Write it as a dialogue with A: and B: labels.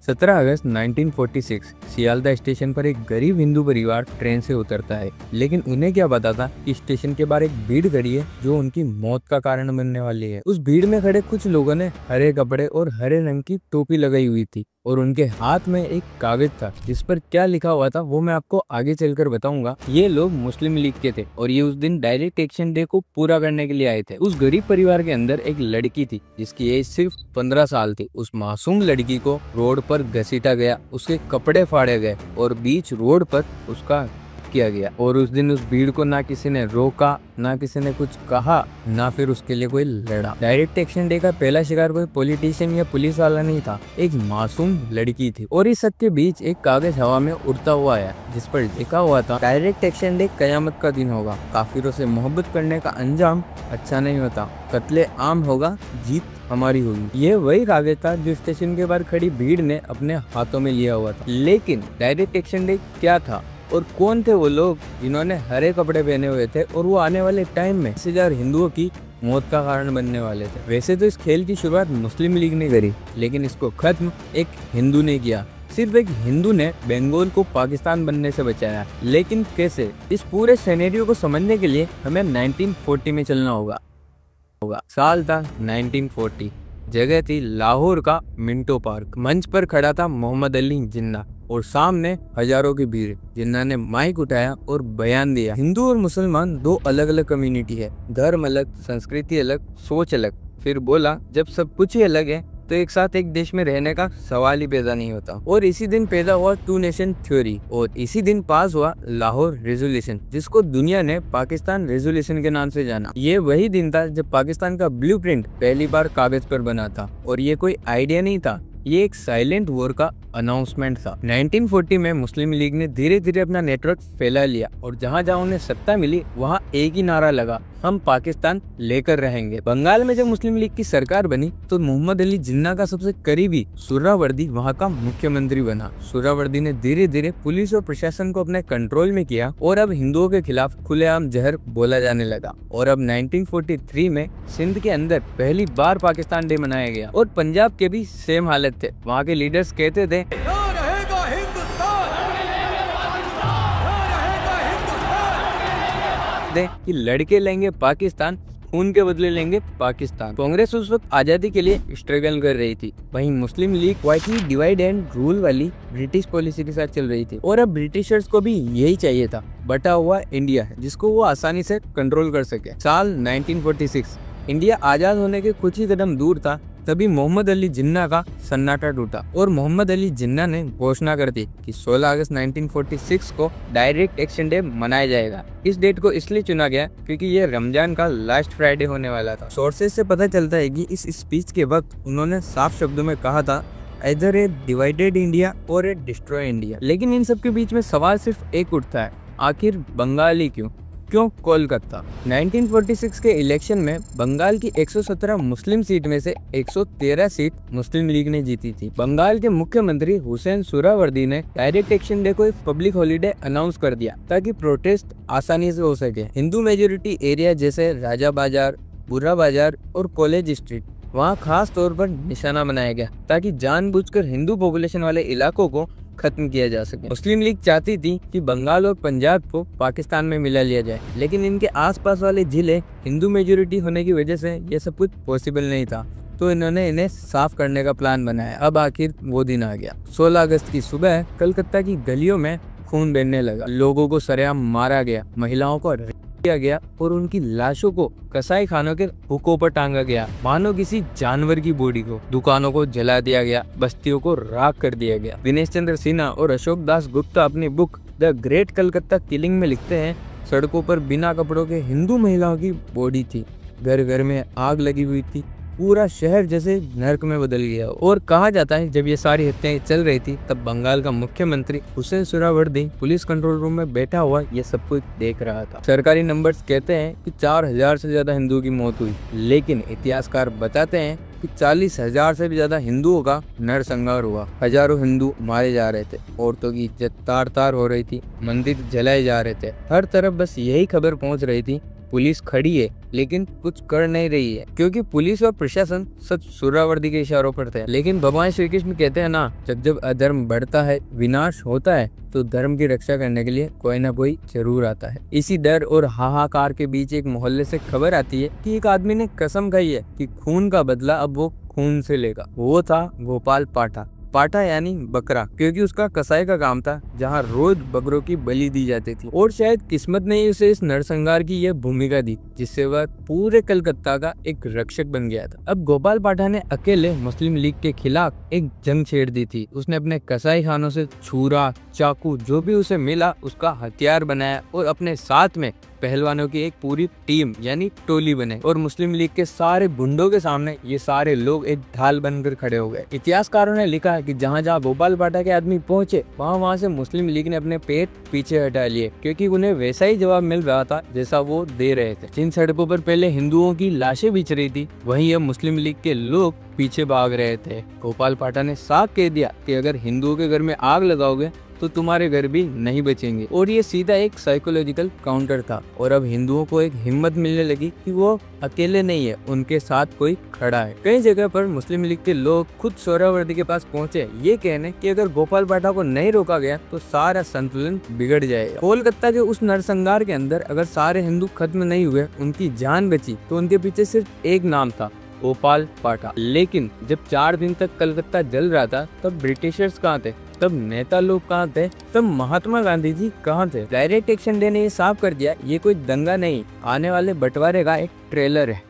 A: 17 अगस्त 1946 Sealdah station पर एक गरीब हिंदू परिवार ट्रेन से उतरता है, लेकिन उन्हें क्या पता था कि स्टेशन के बाहर एक भीड़ खड़ी है जो उनकी मौत का कारण बनने वाली है। उस भीड़ में खड़े कुछ लोगों ने हरे कपड़े और हरे रंग की टोपी लगाई हुई थी और उनके हाथ में एक कागज था जिस पर क्या लिखा हुआ था वो मैं आपको आगे चलकर बताऊंगा। ये लोग मुस्लिम लीग के थे और ये उस दिन डायरेक्ट एक्शन डे को पूरा करने के लिए आए थे। उस गरीब परिवार के अंदर एक लड़की थी जिसकी एज सिर्फ 15 साल थी। उस मासूम लड़की को रोड पर घसीटा गया, उसके कपड़े फाड़े गए और बीच रोड पर उसका किया गया। और उस दिन उस भीड़ को ना किसी ने रोका, ना किसी ने कुछ कहा, ना फिर उसके लिए कोई लड़ा। डायरेक्ट एक्शन डे का पहला शिकार कोई पॉलिटिशियन या पुलिस वाला नहीं था, एक मासूम लड़की थी। और इस सब के बीच एक कागज हवा में उड़ता हुआ आया जिस पर लिखा हुआ था, डायरेक्ट एक्शन डे कयामत का दिन होगा, काफिरों से मोहब्बत करने का अंजाम अच्छा नहीं होता, कत्ले आम होगा, जीत हमारी होगी। ये वही कागज था जो स्टेशन के बाहर खड़ी भीड़ ने अपने हाथों में लिया हुआ था। लेकिन डायरेक्ट एक्शन डे क्या था और कौन थे वो लोग जिन्होंने हरे कपड़े पहने हुए थे और वो आने वाले टाइम में 10,000 हिंदुओं की मौत का कारण बनने वाले थे। वैसे तो इस खेल की शुरुआत मुस्लिम लीग ने करी, लेकिन इसको खत्म एक हिंदू ने किया। सिर्फ एक हिंदू ने बंगाल को पाकिस्तान बनने से बचाया। लेकिन कैसे? इस पूरे सिनेरियो को समझने के लिए हमें 1940 में चलना होगा। साल था 1940, जगह थी लाहौर का मिंटो पार्क। मंच पर खड़ा था मोहम्मद अली जिन्ना और सामने हजारों की भीड़। जिन्ना ने माइक उठाया और बयान दिया, हिंदू और मुसलमान दो अलग अलग कम्युनिटी है, धर्म अलग, संस्कृति अलग, सोच अलग। फिर बोला, जब सब कुछ ही अलग है तो एक साथ एक देश में रहने का सवाल ही पैदा नहीं होता। और इसी दिन पैदा हुआ टू नेशन थ्योरी और इसी दिन पास हुआ लाहौर रेजोल्यूशन, जिसको दुनिया ने पाकिस्तान रेजोल्यूशन के नाम से जाना। ये वही दिन था जब पाकिस्तान का ब्लूप्रिंट पहली बार कागज पर बना था और ये कोई आइडिया नहीं था, ये एक साइलेंट वॉर का अनाउंसमेंट था। 1940 में मुस्लिम लीग ने धीरे धीरे अपना नेटवर्क फैला लिया और जहां जहां उन्हें सत्ता मिली वहां एक ही नारा लगा, हम पाकिस्तान लेकर रहेंगे। बंगाल में जब मुस्लिम लीग की सरकार बनी तो मोहम्मद अली जिन्ना का सबसे करीबी सुहरावर्दी वहां का मुख्यमंत्री बना। सुहरावर्दी ने धीरे धीरे पुलिस और प्रशासन को अपने कंट्रोल में किया और अब हिंदुओं के खिलाफ खुलेआम जहर बोला जाने लगा। और अब 1943 में सिंध के अंदर पहली बार पाकिस्तान डे मनाया गया और पंजाब के भी सेम हालत थे। वहाँ के लीडर्स कहते थे, कि लड़के लेंगे पाकिस्तान, खून के बदले लेंगे पाकिस्तान। कांग्रेस उस वक्त आजादी के लिए स्ट्रगल कर रही थी, वहीं Muslim League quietly divide and rule वाली ब्रिटिश पॉलिसी के साथ चल रही थी। और अब ब्रिटिशर्स को भी यही चाहिए था, बटा हुआ इंडिया है जिसको वो आसानी से कंट्रोल कर सके। साल 1946, इंडिया आजाद होने के कुछ ही कदम दूर था, तभी मोहम्मद अली जिन्ना का सन्नाटा टूटा और मोहम्मद अली जिन्ना ने घोषणा कर दी कि 16 अगस्त 1946 को डायरेक्ट एक्शन डे मनाया जाएगा। इस डेट को इसलिए चुना गया क्योंकि ये रमजान का लास्ट फ्राइडे होने वाला था। सोर्सेज से पता चलता है कि इस स्पीच के वक्त उन्होंने साफ शब्दों में कहा था, इधर ए डिवाइडेड इंडिया और ए डिस्ट्रॉय इंडिया। लेकिन इन सब के बीच में सवाल सिर्फ एक उठता है, आखिर बंगाल ही क्यों कोलकाता? 1946 के इलेक्शन में बंगाल की 117 मुस्लिम सीट में से 113 सीट मुस्लिम लीग ने जीती थी। बंगाल के मुख्यमंत्री हुसैन सुहरावर्दी ने डायरेक्ट एक्शन डे को एक पब्लिक हॉलिडे अनाउंस कर दिया ताकि प्रोटेस्ट आसानी से हो सके। हिंदू मेजोरिटी एरिया जैसे राजा बाजार, बुर्रा बाजार और कॉलेज स्ट्रीट, वहाँ खास तौर पर निशाना बनाया गया ताकि जानबूझकर हिंदू पॉपुलेशन वाले इलाकों को खत्म किया जा सके। मुस्लिम लीग चाहती थी कि बंगाल और पंजाब को पाकिस्तान में मिला लिया जाए, लेकिन इनके आसपास वाले जिले हिंदू मेजोरिटी होने की वजह से ये सब कुछ पॉसिबल नहीं था, तो इन्होंने इन्हें साफ करने का प्लान बनाया। अब आखिर वो दिन आ गया। 16 अगस्त की सुबह कलकत्ता की गलियों में खून बहने लगा, लोगों को सरेआम मारा गया, महिलाओं को किया गया और उनकी लाशों को कसाई खानों के हुकों पर टांगा गया मानो किसी जानवर की बॉडी को। दुकानों को जला दिया गया, बस्तियों को राख कर दिया गया। दिनेश चंद्र सिन्हा और अशोक दास गुप्ता अपनी book the great Calcutta killing में लिखते हैं, सड़कों पर बिना कपड़ों के हिंदू महिलाओं की बॉडी थी, घर घर में आग लगी हुई थी, पूरा शहर जैसे नर्क में बदल गया। और कहा जाता है जब ये सारी हत्याएं चल रही थी तब बंगाल का मुख्यमंत्री Hussain Suhrawardy police control room में बैठा हुआ ये सब कुछ देख रहा था। सरकारी नंबर्स कहते हैं कि 4,000 से ज्यादा हिंदुओं की मौत हुई, लेकिन इतिहासकार बताते हैं कि 40,000 से भी ज्यादा हिंदुओं का नरसंहार हुआ। हजारों हिंदू मारे जा रहे थे, औरतों की इज्जत तार तार हो रही थी, मंदिर जलाए जा रहे थे, हर तरफ बस यही खबर पहुंच रही थी पुलिस खड़ी है लेकिन कुछ कर नहीं रही है, क्योंकि पुलिस और प्रशासन सब सुरावर्दी के इशारों पर थे। लेकिन भगवान श्री कृष्ण कहते हैं ना, जब जब अधर्म बढ़ता है, विनाश होता है, तो धर्म की रक्षा करने के लिए कोई ना कोई जरूर आता है। इसी डर और हाहाकार के बीच एक मोहल्ले से खबर आती है कि एक आदमी ने कसम खाई है कि खून का बदला अब वो खून से लेगा। वो था गोपाल पाठा। पाठा यानी बकरा, क्योंकि उसका कसाई का काम था जहाँ रोज बकरों की बलि दी जाती थी। और शायद किस्मत ने उसे इस नरसंहार की यह भूमिका दी, जिससे वह पूरे कलकत्ता का एक रक्षक बन गया था। अब गोपाल पाठा ने अकेले मुस्लिम लीग के खिलाफ एक जंग छेड़ दी थी। उसने अपने कसाई खानों से छुरा, चाकू, जो भी उसे मिला उसका हथियार बनाया और अपने साथ में पहलवानों की एक पूरी टीम यानी टोली बने। और मुस्लिम लीग के सारे गुंडों के सामने ये सारे लोग एक ढाल बनकर खड़े हो गए। इतिहासकारों ने लिखा है कि जहाँ जहाँ गोपाल पाठा के आदमी पहुंचे, वहाँ से मुस्लिम लीग ने अपने पेट पीछे हटा लिए, क्योंकि उन्हें वैसा ही जवाब मिल रहा था जैसा वो दे रहे थे। जिन सड़कों पर पहले हिंदुओं की लाशें बिछ रही थी, वहीं अब मुस्लिम लीग के लोग पीछे भाग रहे थे। गोपाल पाठा ने साफ कह दिया कि अगर हिंदुओं के घर में आग लगाओगे तो तुम्हारे घर भी नहीं बचेंगे। और ये सीधा एक साइकोलॉजिकल काउंटर था। और अब हिंदुओं को एक हिम्मत मिलने लगी कि वो अकेले नहीं है, उनके साथ कोई खड़ा है। कई जगह पर मुस्लिम लीग के लोग खुद सोहरावर्दी के पास पहुंचे, ये कहने कि अगर गोपाल पाठा को नहीं रोका गया तो सारा संतुलन बिगड़ जाएगा। कोलकाता के उस नरसंहार के अंदर अगर सारे हिंदू खत्म नहीं हुए, उनकी जान बची, तो उनके पीछे सिर्फ एक नाम था, गोपाल पाठा। लेकिन जब 4 दिन तक कलकत्ता जल रहा था, तब ब्रिटिशर्स कहाँ थे, तब नेता लोग कहाँ थे, तब महात्मा गांधी जी कहाँ थे। डायरेक्ट एक्शन डे ने ये साफ कर दिया, ये कोई दंगा नहीं, आने वाले बंटवारे का एक ट्रेलर है।